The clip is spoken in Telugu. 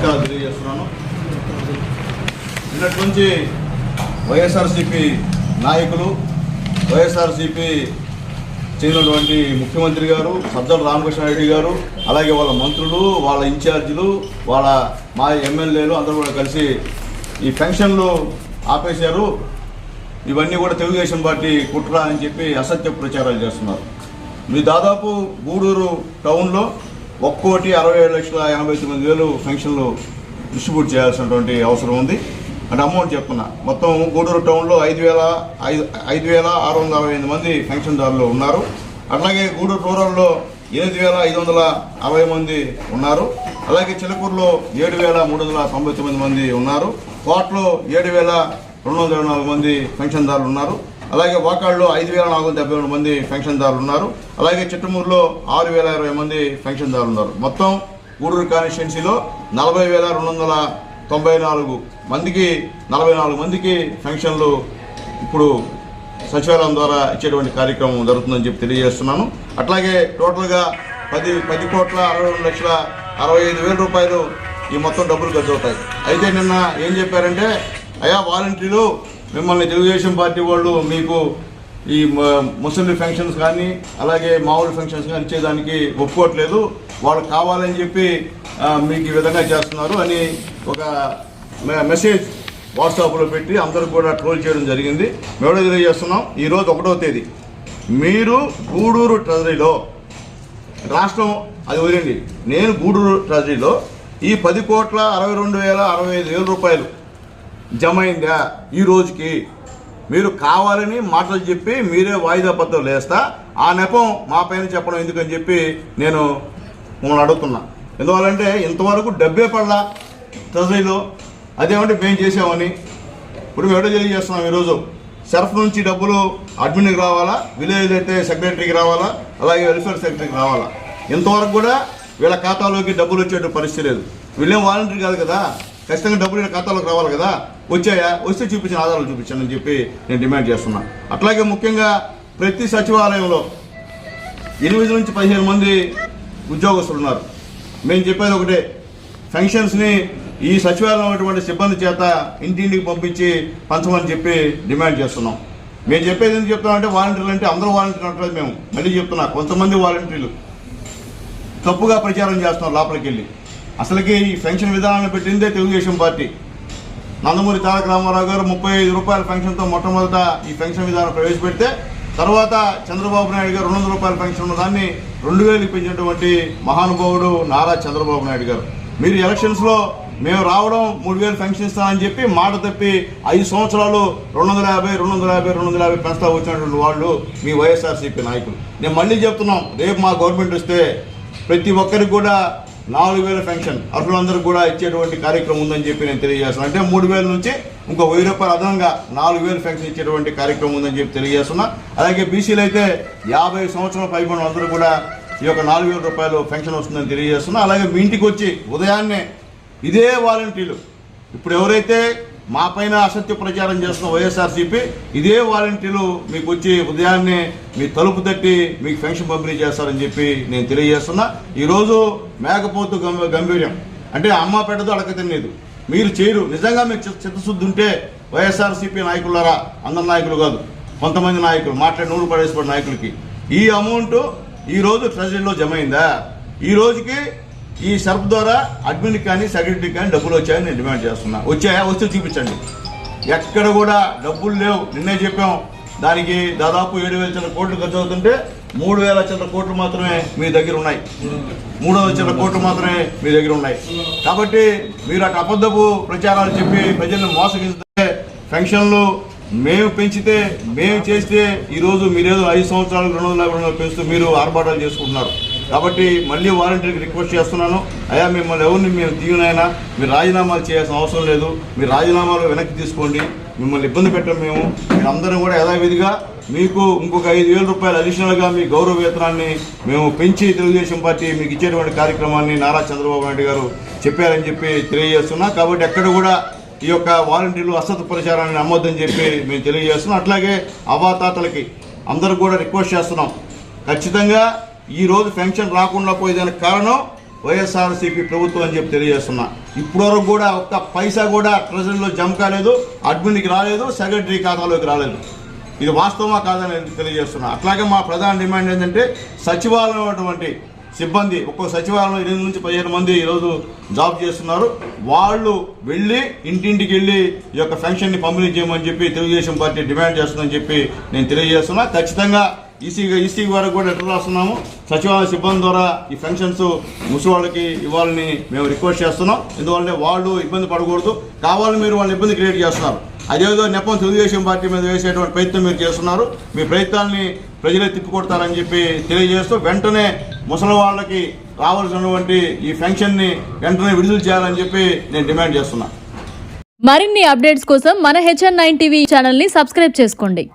నమస్కారాలు తెలియజేస్తున్నాను. నిన్నటి నుంచి వైఎస్ఆర్సీపీ నాయకులు, వైఎస్ఆర్సీపీ చెందినటువంటి ముఖ్యమంత్రి గారు సజ్జల రామకృష్ణారెడ్డి గారు, అలాగే వాళ్ళ మంత్రులు, వాళ్ళ ఇన్ఛార్జీలు, వాళ్ళ మా ఎమ్మెల్యేలు అందరూ కూడా కలిసి ఈ పెన్షన్లు ఆపేశారు, ఇవన్నీ కూడా తెలుగుదేశం పార్టీ కుట్ర అని చెప్పి అసత్య ప్రచారాలు చేస్తున్నారు. మీ దాదాపు గూడూరు టౌన్లో 1,67,89,000 పెన్షన్లు డిస్ట్రిబ్యూట్ చేయాల్సినటువంటి అవసరం ఉంది. అంటే అమౌంట్ చెప్తున్నా, మొత్తం గూడూరు టౌన్లో 5,668 మంది పెన్షన్దారులు ఉన్నారు. అట్లాగే గూడూరు రూరల్లో 8,560 మంది ఉన్నారు. అలాగే చిలకూరులో 7,399 మంది ఉన్నారు. కోటలో 7,224 మంది పెన్షన్దారులు ఉన్నారు. అలాగే వాకాడులో 5,472 మంది పెన్షన్దారులు ఉన్నారు. అలాగే చిట్టమూరులో 6,020 మంది పెన్షన్దారులు ఉన్నారు. మొత్తం గూడూరు కాన్స్టిట్యున్సీలో 40,294 మందికి 44 మందికి పెన్షన్లు ఇప్పుడు సచివాలయం ద్వారా ఇచ్చేటువంటి కార్యక్రమం జరుగుతుందని చెప్పి తెలియజేస్తున్నాను. అట్లాగే టోటల్గా 10,62,65,000 రూపాయలు ఈ మొత్తం డబ్బులు ఖర్చు అవుతాయి. అయితే నిన్న ఏం చెప్పారంటే, అయ్యా వాలంటీర్లు మిమ్మల్ని తెలుగుదేశం పార్టీ వాళ్ళు మీకు ఈ ముసలి ఫంక్షన్స్ కానీ అలాగే మామూలు ఫంక్షన్స్ కానీ ఇచ్చేదానికి ఒప్పుకోవట్లేదు, వాళ్ళు కావాలని చెప్పి మీకు ఈ విధంగా చేస్తున్నారు అని ఒక మెసేజ్ వాట్సాప్లో పెట్టి అందరూ కూడా ట్రోల్ చేయడం జరిగింది. మేము తెలియజేస్తున్నాం, ఈరోజు 1వ తేదీ మీరు గూడూరు ట్రెజరీలో, రాష్ట్రం అది వదిలేండి, నేను గూడూరు ట్రెజరీలో ఈ 10,62,65,000 రూపాయలు జమ అయిందా ఈ రోజుకి? మీరు కావాలని మాటలు చెప్పి మీరే వాయిదా పత్రం వేస్తా, ఆ నెపం మా పైన చెప్పడం ఎందుకని చెప్పి నేను మిమ్మల్ని అడుగుతున్నా. ఎందువల్లంటే ఇంతవరకు డబ్బే పడలా ట్రెజరీలో, అదేమంటే మేము చేసామని. ఇప్పుడు మేము తెలియజేస్తున్నాం, ఈరోజు సెర్ఫ్ నుంచి డబ్బులు అడ్మిన్కి రావాలా, విలేజ్ అయితే సెక్రటరీకి రావాలా, అలాగే వెల్ఫేర్ సెక్రటరీకి రావాలా. ఇంతవరకు కూడా వీళ్ళ ఖాతాలోకి డబ్బులు వచ్చే పరిస్థితి లేదు. వీళ్ళేం వాలంటీర్ కాదు కదా, ఖచ్చితంగా డబ్బులు వీళ్ళ ఖాతాలోకి రావాలి కదా. వచ్చాయా? వస్తే చూపించిన ఆధారాలు చూపించాను అని చెప్పి నేను డిమాండ్ చేస్తున్నా. అట్లాగే ముఖ్యంగా ప్రతి సచివాలయంలో 8 నుంచి 15 మంది ఉద్యోగస్తులు ఉన్నారు. మేము చెప్పేది ఒకటే, ఫంక్షన్స్ని ఈ సచివాలయం ఉన్నటువంటి సిబ్బంది చేత ఇంటింటికి పంపించి పంచమని చెప్పి డిమాండ్ చేస్తున్నాం. మేము చెప్పేది ఎందుకు చెప్తున్నామంటే, వాలంటీర్లు అంటే అందరూ వాలంటీర్లు అంటలేదు. మేము మళ్ళీ చెప్తున్నా, కొంతమంది వాలంటీర్లు తప్పుగా ప్రచారం చేస్తున్నారు లోపలికి వెళ్ళి. అసలుకి ఈ పెన్షన్ విధానాన్ని పెట్టిందే తెలుగుదేశం పార్టీ. నందమూరి తారక రామారావు గారు 35 రూపాయల పెన్షన్తో మొట్టమొదట ఈ పెన్షన్ విధానం ప్రవేశపెడితే, తర్వాత చంద్రబాబు నాయుడు గారు 200 రూపాయల పెన్షన్ ఉన్న దాన్ని 2,000కి పెంచినటువంటి మహానుభావుడు నారా చంద్రబాబు నాయుడు గారు. మీరు ఎలక్షన్స్లో మేము రావడం 3,000 పెన్షన్ ఇస్తానని చెప్పి మాట తప్పి 5 సంవత్సరాలు 250 పెంచుతా వచ్చినటువంటి వాళ్ళు మీ వైఎస్ఆర్సీపీ నాయకులు. నేను మళ్ళీ చెప్తున్నాం, రేపు మా గవర్నమెంట్ వస్తే ప్రతి ఒక్కరికి కూడా 4,000 పెన్షన్ అర్హులందరికీ కూడా ఇచ్చేటువంటి కార్యక్రమం ఉందని చెప్పి నేను తెలియజేస్తున్నాను. అంటే 3,000 నుంచి ఇంకో 1,000 రూపాయలు అదనంగా 4,000 పెన్షన్ ఇచ్చేటువంటి కార్యక్రమం ఉందని చెప్పి తెలియజేస్తున్నా. అలాగే బీసీలు అయితే 50 సంవత్సరాల పైబడిన అందరూ కూడా ఈ యొక్క 4,000 రూపాయలు పెన్షన్ వస్తుందని తెలియజేస్తున్నా. అలాగే మీ ఇంటికి వచ్చి ఉదయాన్నే ఇదే వాలంటీర్లు, ఇప్పుడు ఎవరైతే మా పైన అసత్య ప్రచారం చేస్తున్న వైఎస్ఆర్సీపీ, ఇదే వాలంటీర్లు మీకు వచ్చి ఉదయాన్నే మీ తలుపు తట్టి మీకు పెన్షన్ పంపిణీ చేస్తారని చెప్పి నేను తెలియజేస్తున్నా. ఈరోజు మేకపోతు గంభీర్యం అంటే అమ్మ పెట్టదు అడక తినేదు, మీరు చేయరు. నిజంగా మీకు చిత్తశుద్ధి ఉంటే వైఎస్ఆర్సీపీ నాయకులారా, అందరు నాయకులు కాదు, కొంతమంది నాయకులు మాట్లాడి నూరు పడేసిపోయిన నాయకులకి ఈ అమౌంట్ ఈరోజు ట్రెజరీలో జమ అయిందా? ఈ రోజుకి ఈ సర్ఫ్ ద్వారా అడ్మిన్కి కానీ సెక్రటరీకి కానీ డబ్బులు వచ్చాయని నేను డిమాండ్ చేస్తున్నా. వచ్చాయా? వస్తే చూపించండి. ఎక్కడ కూడా డబ్బులు లేవు. నిన్నే చెప్పాం, దానికి దాదాపు 7,000 కోట్లు ఖర్చు అవుతుంటే 3,000 కోట్లు మాత్రమే మీ దగ్గర ఉన్నాయి. 300 కోట్లు మాత్రమే మీ దగ్గర ఉన్నాయి. కాబట్టి మీరు అటు అబద్ధపు ప్రచారాలు చెప్పి ప్రజలను మోసగిస్తే, పెన్షన్లు మేము పెంచితే మేము చేస్తే ఈరోజు మీరేదో 5 సంవత్సరాలకు 250 పెంచుతూ మీరు ఆర్భాటాలు చేసుకుంటున్నారు. కాబట్టి మళ్ళీ వాలంటీర్కి రిక్వెస్ట్ చేస్తున్నాను, అయ్యా మిమ్మల్ని ఎవరిని మేము తీయనైనా మీరు రాజీనామాలు చేయాల్సిన అవసరం లేదు, మీరు రాజీనామాలు వెనక్కి తీసుకోండి, మిమ్మల్ని ఇబ్బంది పెట్టం. మీరు అందరం కూడా యథావిధిగా మీకు ఇంకొక 5,000 రూపాయలు అడిషనల్గా మీ గౌరవ వేతనాన్ని మేము పెంచి తెలుగుదేశం పార్టీ మీకు ఇచ్చేటువంటి కార్యక్రమాన్ని నారా చంద్రబాబు నాయుడు గారు చెప్పారని చెప్పి తెలియజేస్తున్నా. కాబట్టి ఎక్కడ కూడా ఈ యొక్క వాలంటీర్లు అసత్ ప్రచారాన్ని నమ్మొద్దని చెప్పి మేము తెలియజేస్తున్నాం. అట్లాగే అవాతాతలకి అందరూ కూడా రిక్వెస్ట్ చేస్తున్నాం, ఖచ్చితంగా ఈరోజు పెన్షన్ రాకుండా పోయేదానికి కారణం వైఎస్ఆర్సీపీ ప్రభుత్వం అని చెప్పి తెలియజేస్తున్నా. ఇప్పటివరకు కూడా ఒక్క పైసా కూడా ట్రెజరీలో జమ కాలేదు, అడ్మిన్కి రాలేదు, సెక్రటరీ ఖాతాలోకి రాలేదు. ఇది వాస్తవమా కాదని తెలియజేస్తున్నా. అట్లాగే మా ప్రధాన డిమాండ్ ఏంటంటే సచివాలయం అటువంటి సిబ్బంది, ఒక్కో సచివాలయంలో 8 నుంచి 15 మంది ఈరోజు జాబ్ చేస్తున్నారు. వాళ్ళు వెళ్ళి ఇంటింటికి వెళ్ళి ఈ యొక్క పెన్షన్ని పంపిణీ చేయమని చెప్పి తెలుగుదేశం పార్టీ డిమాండ్ చేస్తుందని చెప్పి నేను తెలియజేస్తున్నా. ఖచ్చితంగా ఈసీ వరకు కూడా లెటర్ రాస్తున్నాము. సచివాలయ సిబ్బంది ద్వారా ఈ పెన్షన్స్ ముసలివాళ్ళకి ఇవ్వాలని మేము రిక్వెస్ట్ చేస్తున్నాం. ఎందుకంటే వాళ్ళు ఇబ్బంది పడకూడదు, కావాలని మీరు వాళ్ళ ఇబ్బంది క్రియేట్ చేస్తున్నారు. అదేవిధంగా నెపం తెలుగుదేశం పార్టీ మీద వేసేటువంటి ప్రయత్నం మీరు చేస్తున్నారు. మీ ప్రయత్నాన్ని ప్రజలే తిప్పికొడతారని చెప్పి తెలియజేస్తూ వెంటనే ముసలి వాళ్ళకి రావాల్సినటువంటి ఈ పెన్షన్ని వెంటనే విడుదల చేయాలని చెప్పి నేను డిమాండ్ చేస్తున్నా. మరిన్ని అప్డేట్స్ కోసం మన HN9 టీవీ ఛానల్ని సబ్స్క్రైబ్ చేసుకోండి.